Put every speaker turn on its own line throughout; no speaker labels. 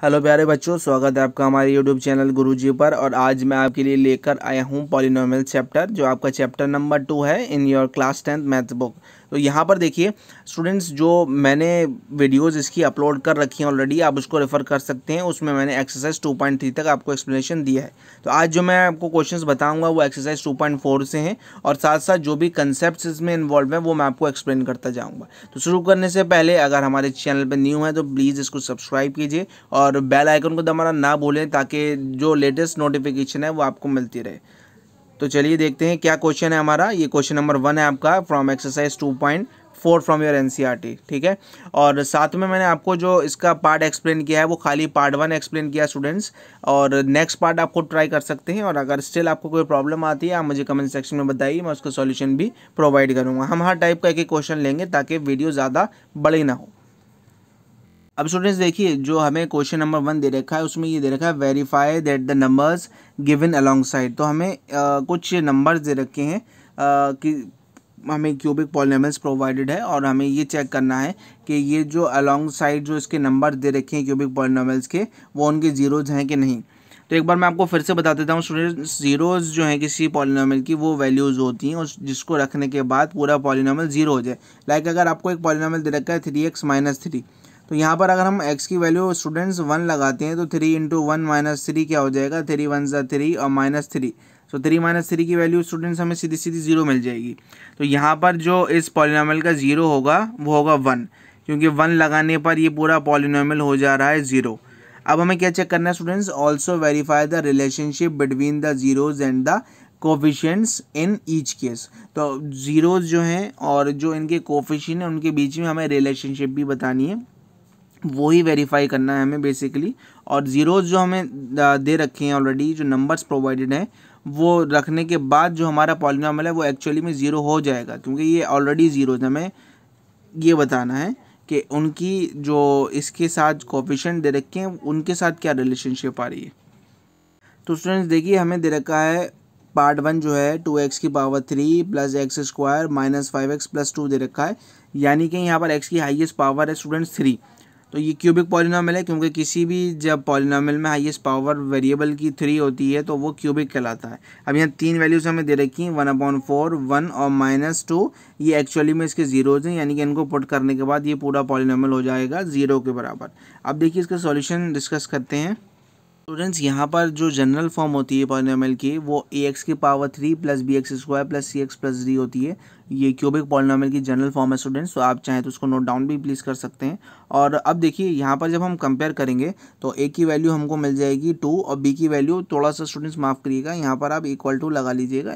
Hello प्यारे बच्चों, स्वागत है आपका हमारे यूट्यूब चैनल गुरुजी पर। और आज मैं आपके लिए लेकर आया हूँ पॉलिनोमियल चैप्टर, जो आपका चैप्टर नंबर 2 है in your class 10th math book. तो यहाँ पर देखिए स्टूडेंट्स, जो मैंने वीडियोस इसकी अपलोड कर रखी हैं ऑलरेडी, आप उसको रेफ़र कर सकते हैं। उसमें मैंने एक्सरसाइज 2.3 तक आपको एक्सप्लेनेशन दिया है। तो आज जो मैं आपको क्वेश्चंस बताऊँगा वो एक्सरसाइज 2.4 से हैं, और साथ साथ जो भी कंसेप्ट इसमें इन्वॉल्व हैं वो मैं आपको एक्सप्लेन करता जाऊँगा। तो शुरू करने से पहले अगर हमारे चैनल पर न्यू है तो प्लीज़ इसको सब्सक्राइब कीजिए और बेल आइकन को दबाना ना भूलें, ताकि जो लेटेस्ट नोटिफिकेशन है वो आपको मिलती रहे। तो चलिए देखते हैं क्या क्वेश्चन है हमारा। ये क्वेश्चन नंबर 1 है आपका from exercise 2.4 from your NCERT, ठीक है। और साथ में मैंने आपको जो इसका पार्ट एक्सप्लेन किया है वो खाली पार्ट 1 एक्सप्लेन किया स्टूडेंट्स, और नेक्स्ट पार्ट आपको ट्राई कर सकते हैं। और अगर स्टिल आपको कोई प्रॉब्लम आती है आप मुझे कमेंट सेक्शन में बताइए, मैं उसका सॉल्यूशन भी प्रोवाइड करूँगा। हम हर टाइप का एक क्वेश्चन लेंगे ताकि वीडियो ज़्यादा बड़ी ना हो। अब स्टूडेंट्स देखिए, जो हमें क्वेश्चन नंबर 1 दे रखा है उसमें ये दे रखा है verify that the numbers given along side. तो हमें कुछ नंबर्स दे रखे हैं कि हमें क्यूबिक पॉलिनोमियल्स प्रोवाइडेड है, और हमें ये चेक करना है कि ये जो अलोंग साइड जो इसके नंबर दे रखे हैं क्यूबिक पॉलिनोमियल्स के, वो उनके जीरोज हैं कि नहीं। तो एक बार मैं आपको फिर से बता देता हूँ स्टूडेंट्स, जीरोज जो हैं किसी पॉलिनोमियल की वो वैल्यूज़ होती हैं और जिसको रखने के बाद पूरा पॉलिनोमियल जीरो हो जाए। लाइक अगर आपको एक पॉलिनोमियल दे रखा है 3x - 3, तो यहाँ पर अगर हम x की वैल्यू स्टूडेंट्स 1 लगाते हैं तो 3 × 1 - 3 क्या हो जाएगा, 3 × 1 = 3 और -3। सो 3 - 3 की वैल्यू स्टूडेंट्स हमें सीधी सीधी जीरो मिल जाएगी। तो यहाँ पर जो इस पॉलिनोमियल का जीरो होगा वो होगा 1, क्योंकि 1 लगाने पर ये पूरा पॉलिनोमियल हो जा रहा है जीरो। अब हमें क्या चेक करना है students, also verify the relationship between the zeros and the coefficients in each case. तो जीरोज जो हैं और जो इनके कोफिशिएंट हैं उनके बीच में हमें रिलेशनशिप भी बतानी है, वो ही वेरीफाई करना है हमें बेसिकली। और ज़ीरोज़ जो हमें दे रखे हैं ऑलरेडी, जो नंबर्स प्रोवाइडेड हैं वो रखने के बाद जो हमारा पॉलिनोमियल है वो एक्चुअली में ज़ीरो हो जाएगा, क्योंकि ये ऑलरेडी ज़ीरोज़। हमें ये बताना है कि उनकी जो इसके साथ कोफिशिएंट दे रखे हैं उनके साथ क्या रिलेशनशिप आ रही है। तो स्टूडेंट्स देखिए, हमें दे रखा है पार्ट 1 जो है 2x³ + x² - 5x + 2 दे रखा है, यानी कि यहाँ पर x की हाईएस्ट पावर है स्टूडेंट्स 3। तो ये क्यूबिक पॉलिनोमियल है, क्योंकि किसी भी जब पॉलिनोमियल में हाईएस्ट पावर वेरिएबल की 3 होती है तो वो क्यूबिक कहलाता है। अब यहाँ 3 वैल्यूज़ हमें दे रखी हैं 1/4, 1 और -2। ये एक्चुअली में इसके जीरोज़ हैं, यानी कि इनको पुट करने के बाद ये पूरा पॉलिनोमियल हो जाएगा 0 के बराबर। अब देखिए इसका सॉल्यूशन डिस्कस करते हैं स्टूडेंट्स। यहाँ पर जो जनरल फॉर्म होती है पॉलिनोमियल की वो ax³ + bx² + cx + d होती है। ये क्यूबिक पॉलिनोमियल की जनरल फॉर्म है स्टूडेंट्स, तो आप चाहें तो उसको नोट डाउन भी प्लीज़ कर सकते हैं। और अब देखिए यहाँ पर जब हम कंपेयर करेंगे तो a की वैल्यू हमको मिल जाएगी 2, और b की वैल्यू थोड़ा सा स्टूडेंट्स माफ़ करिएगा, यहाँ पर आप = लगा लीजिएगा,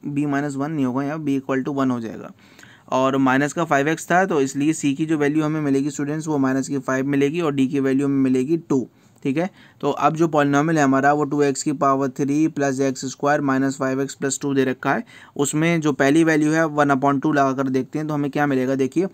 b - 1 नहीं होगा, यहाँ b = 1 हो जाएगा। और माइनस का 5x था, तो इसलिए c की जो वैल्यू हमें मिलेगी स्टूडेंट्स वो -5 मिलेगी, और d की वैल्यू हमें मिलेगी 2, ठीक है। तो अब जो पॉलिनोमियल है हमारा वो 2x³ + x² - 5x + 2 दे रखा है। उसमें जो पहली वैल्यू है 1/2 लगा कर देखते हैं तो हमें क्या मिलेगा। देखिए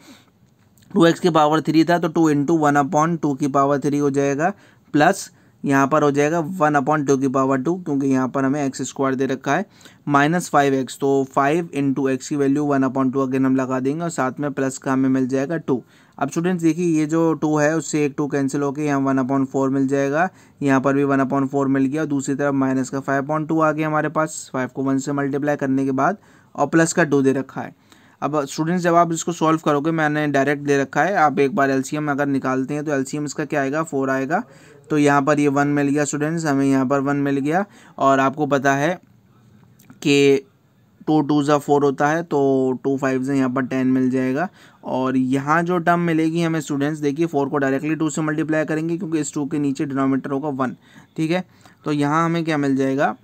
2x³ था तो 2 × 1/2³ हो जाएगा, प्लस यहाँ पर हो जाएगा 1/2², क्योंकि यहाँ पर हमें x² दे रखा है, -5x, तो 5 × x की वैल्यू 1/2 अगेन हम लगा देंगे, और साथ में प्लस का हमें मिल जाएगा 2। अब स्टूडेंट्स देखिए, ये जो 2 है उससे एक 2 कैंसिल होकर यहाँ 1/4 मिल जाएगा, यहाँ पर भी 1/4 मिल गया, और दूसरी तरफ माइनस का 5/2 आ गया हमारे पास, 5 को 1 से मल्टीप्लाई करने के बाद, और प्लस का 2 दे रखा है। अब स्टूडेंट्स जब आप इसको सॉल्व करोगे, मैंने डायरेक्ट दे रखा है, आप एक बार एलसीएम अगर निकालते हैं तो एलसीएम इसका क्या आएगा, 4 आएगा। तो यहाँ पर ये 1 मिल गया स्टूडेंट्स, हमें यहाँ पर 1 मिल गया, और आपको पता है कि 2 × 2 = 4 होता है, तो 2 5 से यहाँ पर 10 मिल जाएगा। और यहाँ जो टर्म मिलेगी हमें स्टूडेंट्स, देखिए 4 को डायरेक्टली 2 से मल्टीप्लाई करेंगे, क्योंकि इस 2 के नीचे डिनोमिनेटर होगा 1, ठीक है। तो यहाँ हमें क्या मिल जाएगा,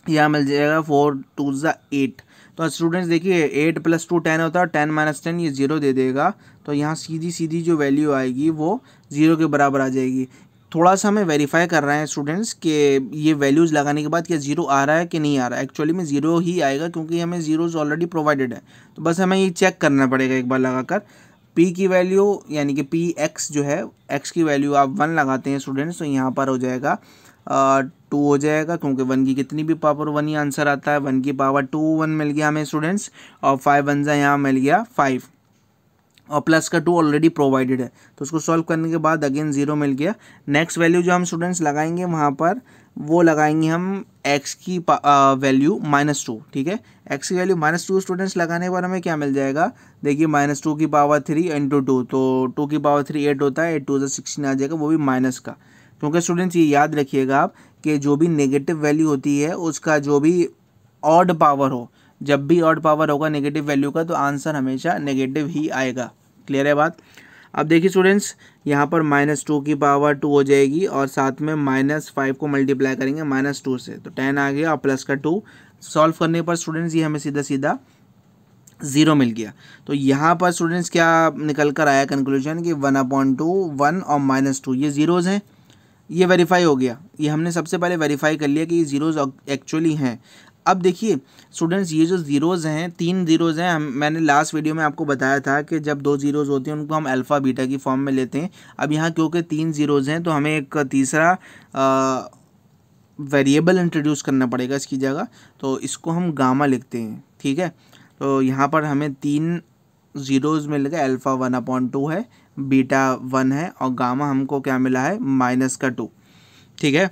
यहाँ मिल जाएगा 4 × 2 = 8। तो स्टूडेंट्स देखिए 8 + 2 10 होता है, 10 - 10 ये 0 दे देगा, तो यहाँ सीधी सीधी जो वैल्यू आएगी वो 0 के बराबर आ जाएगी। थोड़ा सा हमें वेरीफाई कर रहे हैं स्टूडेंट्स कि ये वैल्यूज़ लगाने के बाद क्या 0 आ रहा है कि नहीं आ रहा है। एक्चुअली में 0 ही आएगा, क्योंकि हमें जीरोज़ ऑलरेडी प्रोवाइडेड है। तो बस हमें ये चेक करना पड़ेगा एक बार लगाकर। p की वैल्यू यानी कि px जो है, x की वैल्यू आप 1 लगाते हैं स्टूडेंट्स, तो यहाँ पर हो जाएगा 2 हो जाएगा, क्योंकि 1 की कितनी भी पावर 1 ही आंसर आता है। 1 की पावर 2 1 मिल गया हमें स्टूडेंट्स, और 5 1 यहाँ मिल गया 5। और प्लस का 2 ऑलरेडी प्रोवाइडेड है, तो उसको सॉल्व करने के बाद अगेन 0 मिल गया। नेक्स्ट वैल्यू जो हम स्टूडेंट्स लगाएंगे वहाँ पर वो लगाएंगे हम x की वैल्यू -2, ठीक है। x की वैल्यू -2 स्टूडेंट्स लगाने पर हमें क्या मिल जाएगा, देखिए -2 की पावर 3 इंटू 2, तो 2 की पावर 3 8 होता है, 8 2 16 आ जाएगा, वो भी माइनस का। क्योंकि स्टूडेंट्स ये याद रखिएगा आप कि जो भी नेगेटिव वैल्यू होती है उसका जो भी ऑड पावर हो, जब भी ऑड पावर होगा नेगेटिव वैल्यू का, तो आंसर हमेशा नेगेटिव ही आएगा। क्लियर है बात। अब देखिए स्टूडेंट्स यहाँ पर -2 की पावर 2 हो जाएगी और साथ में -5 को मल्टीप्लाई करेंगे -2 से, तो 10 आ गया और प्लस का 2 सॉल्व करने पर स्टूडेंट्स ये हमें सीधा सीधा 0 मिल गया। तो यहाँ पर स्टूडेंट्स क्या निकल कर आया कंक्लूजन कि 1/2 1 और -2 ये ज़ीरोज़ हैं। ये वेरीफाई हो गया, ये हमने सबसे पहले वेरीफाई कर लिया कि ये ज़ीरोज़ एक्चुअली हैं। अब देखिए स्टूडेंट्स ये जो ज़ीरोज़ हैं, 3 ज़ीरोज़ हैं, मैंने लास्ट वीडियो में आपको बताया था कि जब 2 ज़ीरोज़ होती हैं उनको हम अल्फ़ा बीटा की फॉर्म में लेते हैं। अब यहाँ क्योंकि 3 ज़ीरोज़ हैं तो हमें एक तीसरा वेरिएबल इंट्रोड्यूस करना पड़ेगा इसकी जगह, तो इसको हम गामा लिखते हैं, ठीक है। तो यहाँ पर हमें 3 ज़ीरोज़ मिल गए, अल्फ़ा 1/2 है, बीटा 1 है और गामा हमको क्या मिला है -2, ठीक है।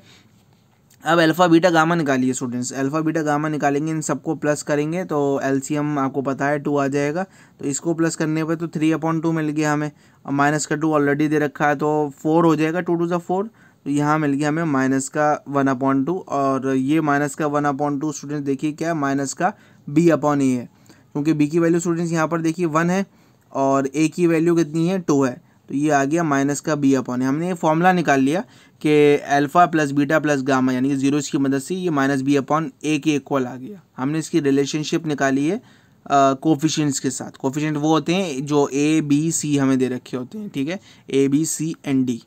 अब अल्फ़ा बीटा गामा निकालिए स्टूडेंट्स, अल्फ़ा बीटा गामा निकालेंगे, इन सबको प्लस करेंगे तो एलसीएम आपको पता है 2 आ जाएगा, तो इसको प्लस करने पे तो 3/2 मिल गया हमें और -2 ऑलरेडी दे रखा है तो 4 हो जाएगा, 2 2 4, तो यहाँ मिल गया हमें -1/2 और ये -1/2 स्टूडेंट्स देखिए क्या है, -b/a है, क्योंकि b की वैल्यू स्टूडेंट्स यहाँ पर देखिए 1 है और a की वैल्यू कितनी है 2 है, तो ये आ गया -b/a। हमने ये फॉर्मूला निकाल लिया कि alpha plus beta plus gamma यानी कि जीरोज़ की मदद से ये -b/a के इक्वल आ गया। हमने इसकी रिलेशनशिप निकाली है कोफिशिएंट्स के साथ। कोफिशिएंट वो होते हैं जो a b c हमें दे रखे होते हैं, ठीक है, a b c and d।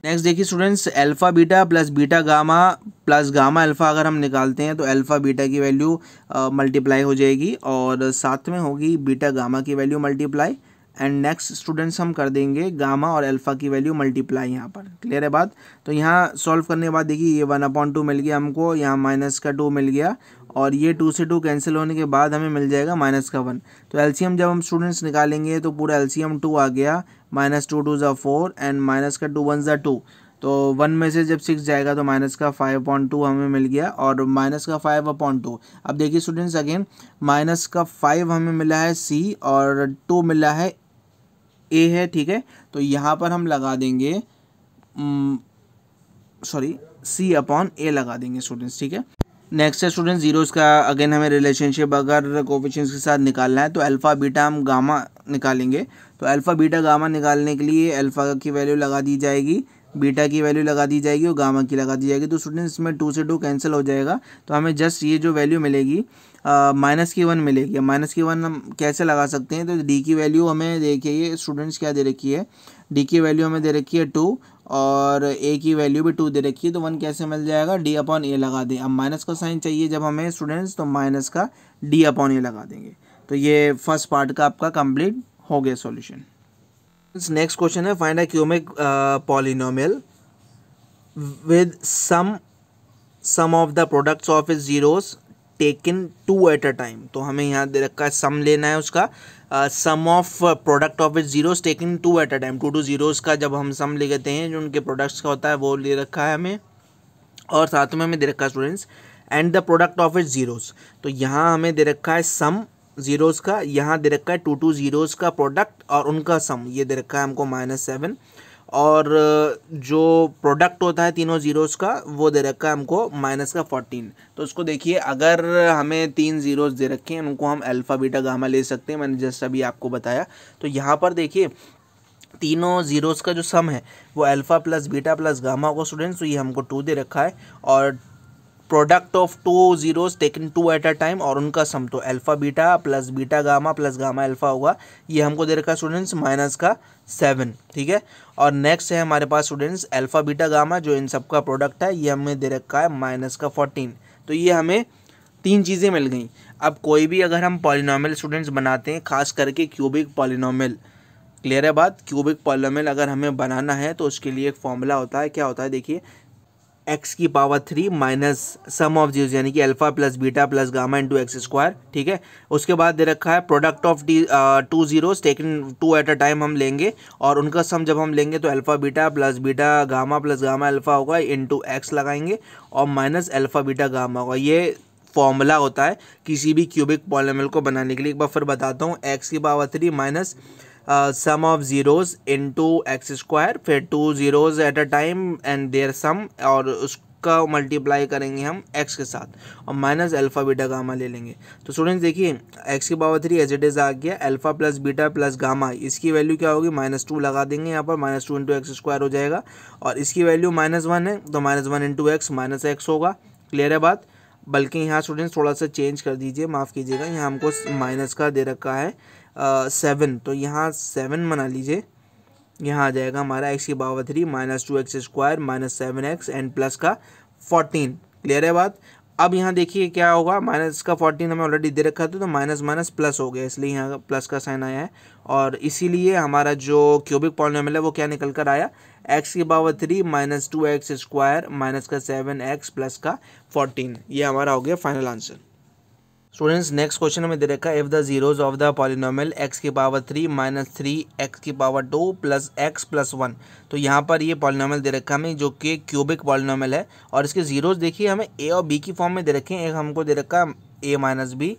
Next देखिए students, alpha beta plus beta gamma plus gamma alpha अगर हम निकालते हैं तो अल्फ़ा बीटा की वैल्यू मल्टीप्लाई हो जाएगी और साथ में होगी बीटा गामा की value multiply, and next students हम कर देंगे गामा और अल्फ़ा की वैल्यू मल्टीप्लाई यहाँ पर। क्लियर है बात। तो यहाँ सॉल्व करने के बाद देखिए ये 1/2 मिल गया हमको, यहाँ -2 मिल गया और ये 2 से 2 कैंसिल होने के बाद हमें मिल जाएगा -1। तो एलसीएम जब हम स्टूडेंट्स निकालेंगे तो पूरा एलसीएम 2 आ गया, -2 2 4 एंड -2 1 2, तो 1 में से जब 6 जाएगा तो -5/2 हमें मिल गया और -5/2। अब देखिए स्टूडेंट्स अगेन -5 हमें मिला है C और 2 मिला है A है, ठीक है। तो यहाँ पर हम लगा देंगे C/A लगा देंगे स्टूडेंट्स, ठीक है। नेक्स्ट है स्टूडेंट्स जीरोज़ का, अगेन हमें रिलेशनशिप अगर कोफिशिएंट्स के साथ निकालना है तो अल्फ़ा बीटा हम गामा निकालेंगे। तो अल्फ़ा बीटा गामा निकालने के लिए अल्फ़ा की वैल्यू लगा दी जाएगी, बीटा की वैल्यू लगा दी जाएगी और गामा की लगा दी जाएगी। तो स्टूडेंट्स इसमें 2 से 2 कैंसिल हो जाएगा, तो हमें जस्ट ये जो वैल्यू मिलेगी -1 मिलेगी। -1 हम कैसे लगा सकते हैं, तो डी की वैल्यू हमें देखिए ये स्टूडेंट्स क्या दे रखी है, डी की वैल्यू हमें दे रखी है 2 और ए की वैल्यू भी 2 दे रखी है, तो 1 कैसे मिल जाएगा, d/a लगा दें। अब माइनस का साइन चाहिए जब हमें स्टूडेंट्स, तो माइनस का d/a लगा देंगे। तो ये फर्स्ट पार्ट का आपका कंप्लीट हो गया सॉल्यूशन। नेक्स्ट क्वेश्चन है, find a cubic polynomial with sum of the products of its zeros taken 2 at a time. तो हमें यहाँ दे रखा है सम लेना है उसका, sum of product of its zeros taken 2 at a time. 2 zeros का जब हम सम लेते हैं जो उनके प्रोडक्ट्स का होता है वो ले रखा है हमें, और साथ में हमें दे रखा है students and the product of its zeros. तो यहाँ हमें दे रखा है सम जीरोस का, यहाँ दे रखा है 2 जीरोस का प्रोडक्ट और उनका सम, ये दे रखा है हमको -7, और जो प्रोडक्ट होता है तीनों जीरोस का वो दे रखा है हमको -14। तो उसको देखिए, अगर हमें 3 जीरोस दे रखे हैं उनको हम अल्फ़ा बीटा गामा ले सकते हैं, मैंने जस्ट अभी आपको बताया। तो यहाँ पर देखिए तीनों जीरोस का जो सम है वो alpha plus beta plus gamma होगा स्टूडेंट्स, तो ये हमको 2 दे रखा है, और product of 2 zeros taken 2 at a time और उनका सम तो alpha beta plus beta gamma plus gamma alpha होगा, ये हमको दे रखा है स्टूडेंट्स -7, ठीक है। और नेक्स्ट है हमारे पास स्टूडेंट्स अल्फ़ा बीटा गामा, जो इन सब का प्रोडक्ट है, ये हमें दे रखा है -14। तो ये हमें 3 चीज़ें मिल गई। अब कोई भी अगर हम पॉलिनोमियल स्टूडेंट्स बनाते हैं, खास करके क्यूबिक पॉलिनोमियल, क्लियर है बात, क्यूबिक पॉलिनोमियल अगर हमें बनाना है तो उसके लिए एक फॉर्मूला होता है, क्या होता है देखिए, एक्स की power 3 minus sum of zeros यानी कि alpha plus beta plus gamma into x square, ठीक है। उसके बाद दे रखा है product of two zeros taken two at a time हम लेंगे और उनका सम जब हम लेंगे तो alpha beta plus beta gamma plus gamma alpha होगा इंटू एक्स लगाएंगे और माइनस अल्फा बीटा गामा होगा। ये फॉर्मूला होता है किसी भी क्यूबिक पॉलिनोमियल को बनाने के लिए। एक बार फिर बताता हूँ, एक्स की power 3 minus sum of zeros into X square, फिर two zeros at a time and their sum, और उसका मल्टीप्लाई करेंगे हम एक्स के साथ और माइनस अल्फा बीटा गामा ले लेंगे। तो स्टूडेंट्स देखिए, एक्स की पावर 3 एज इट इज़ आ गया, alpha plus beta plus gamma, इसकी वैल्यू क्या होगी -2 लगा देंगे यहाँ पर, -2 इंटू एक्स स्क्वायर हो जाएगा और इसकी वैल्यू -1 है तो -1 इंटू एक्स माइनस एक्स होगा। क्लियर है बात? बल्कि यहाँ स्टूडेंट्स थोड़ा सा चेंज कर दीजिए, माफ़ कीजिएगा, यहाँ हमको माइनस का दे रखा है 7, तो यहाँ 7 बना लीजिए। यहाँ आ जाएगा हमारा एक्स की power 3 -2 x square minus 7x and plus का 14। क्लियर है बात? अब यहाँ देखिए क्या होगा, माइनस का 14 हमें ऑलरेडी दे रखा था तो माइनस माइनस प्लस हो गया, इसलिए यहाँ प्लस का साइन आया है और इसीलिए हमारा जो क्यूबिक पॉलिनोमियल है वो क्या निकल कर आया, एक्स की पावर 3 -2 एक्स स्क्वायर माइनस का 7x प्लस का 14। ये हमारा हो गया final answer. Students next question में दे रखा है, if the zeros of the polynomial x की पावर 3 माइनस 3 एक्स की पावर 2 प्लस एक्स प्लस 1। तो यहाँ पर ये पॉलिनोमियल दे रखा है हमें जो कि क्यूबिक पॉलिनोमियल है और इसके जीरोज देखिए हमें ए और बी की फॉर्म में दे रखे हैं। एक हमको दे रखा है ए माइनस बी,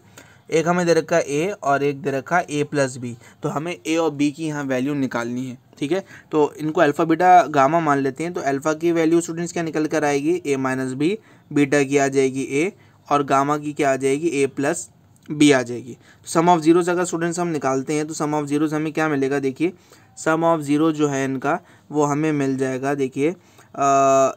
एक हमें दे रखा है ए और एक दे रखा है ए प्लस बी। तो हमें ए और बी की यहाँ वैल्यू निकालनी है, ठीक है। तो इनको अल्फ़ा बीटा गामा मान लेते हैं। तो अल्फ़ा की वैल्यू स्टूडेंट्स क्या निकल कर आएगी, ए माइनस बी, बीटा की आ जाएगी ए और गामा की क्या आ जाएगी, ए प्लस बी आ जाएगी। तो सम ऑफ जीरोस अगर स्टूडेंट्स हम निकालते हैं तो सम ऑफ जीरोस हमें क्या मिलेगा, देखिए सम ऑफ जीरो जो है इनका वो हमें मिल जाएगा, देखिए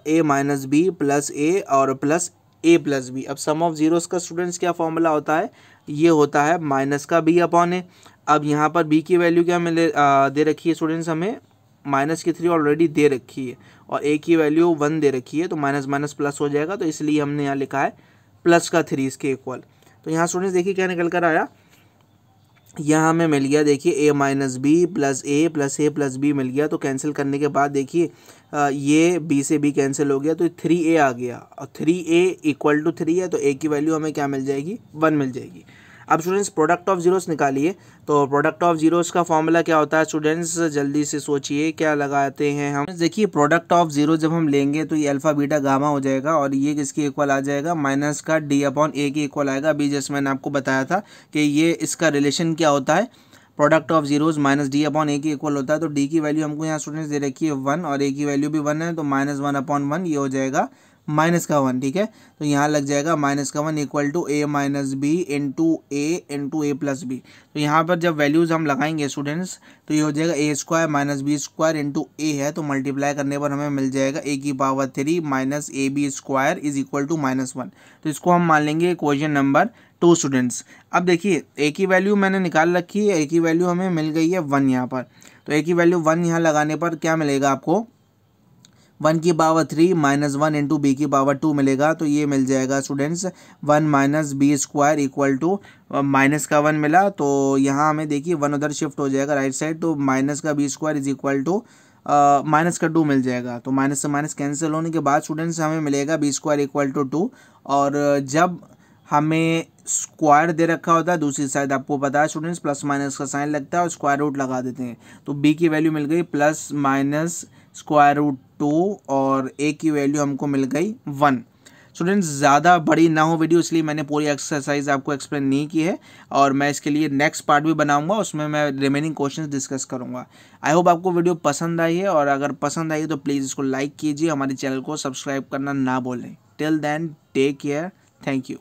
ए माइनस बी प्लस ए और प्लस ए प्लस बी। अब सम ऑफ जीरोस का स्टूडेंट्स क्या फॉर्मूला होता है, ये होता है माइनस का बी अपॉन ए। अब यहाँ पर बी की वैल्यू क्या दे रखी है स्टूडेंट्स, हमें माइनस की 3 ऑलरेडी दे रखी है और ए की वैल्यू 1 दे रखी है तो माइनस माइनस प्लस हो जाएगा, तो इसलिए हमने यहाँ लिखा है प्लस का 3 इसके इक्वल। तो यहाँ स्टूडेंट्स देखिए क्या निकल कर आया, यहाँ हमें मिल गया देखिए ए माइनस बी प्लस ए प्लस बी मिल गया। तो कैंसिल करने के बाद देखिए ये बी से बी कैंसिल हो गया तो 3a आ गया और 3a इक्वल टू 3 है तो a की वैल्यू हमें क्या मिल जाएगी, 1 मिल जाएगी। अब स्टूडेंट्स प्रोडक्ट ऑफ जीरोस निकालिए। तो प्रोडक्ट ऑफ जीरोस का फॉर्मूला क्या होता है स्टूडेंट्स, जल्दी से सोचिए क्या लगाते हैं हम। देखिए प्रोडक्ट ऑफ जीरो जब हम लेंगे तो ये अल्फा बीटा गामा हो जाएगा और ये किसके इक्वल आ जाएगा, माइनस का डी अपॉन ए के इक्वल आएगा। अभी जैसे मैंने आपको बताया था कि ये इसका रिलेशन क्या होता है, product of zeros minus D upon A के इक्वल होता है। तो डी की वैल्यू हमको यहाँ स्टूडेंट्स दे रखी है 1 और ए की वैल्यू भी 1 है तो -1 अपॉन 1 ये हो जाएगा माइनस का 1, ठीक है। तो यहाँ लग जाएगा माइनस का 1 equal to a minus b into a plus b. तो यहाँ पर जब वैल्यूज़ हम लगाएंगे स्टूडेंट्स तो ये हो जाएगा A square minus B square into A है तो मल्टीप्लाई करने पर हमें मिल जाएगा ए की power 3 minus a b square is equal to -1। तो इसको हम मान लेंगे क्वेश्चन नंबर 2 स्टूडेंट्स। अब देखिए ए की वैल्यू मैंने निकाल रखी है, ए की वैल्यू हमें मिल गई है 1 यहाँ पर। तो ए की वैल्यू 1 यहाँ लगाने पर क्या मिलेगा आपको, 1 की पावर 3 माइनस 1 इंटू बी की पावर 2 मिलेगा। तो ये मिल जाएगा students 1 minus B square equal to minus का 1 मिला। तो यहाँ हमें देखिए 1 उधर शिफ्ट हो जाएगा राइट साइड, तो माइनस का b square is equal to minus का 2 मिल जाएगा। तो माइनस से माइनस कैंसिल होने के बाद स्टूडेंट्स हमें मिलेगा बी स्क्वायर इक्वल टू 2 और जब हमें स्क्वायर दे रखा होता है दूसरी साइड आपको पता है स्टूडेंट्स प्लस माइनस का साइन लगता है और स्क्वायर रूट लगा देते हैं। तो बी की वैल्यू मिल गई प्लस माइनस स्क्वायर रूट 2 और ए की वैल्यू हमको मिल गई 1। स्टूडेंट्स ज़्यादा बड़ी ना हो वीडियो इसलिए मैंने पूरी एक्सरसाइज आपको एक्सप्लेन नहीं की है और मैं इसके लिए नेक्स्ट पार्ट भी बनाऊंगा, उसमें मैं रिमेनिंग क्वेश्चंस डिस्कस करूंगा। आई होप आपको वीडियो पसंद आई है और अगर पसंद आई है तो प्लीज़ इसको लाइक कीजिए, हमारे चैनल को सब्सक्राइब करना ना भूलें। Till then take care, thank you.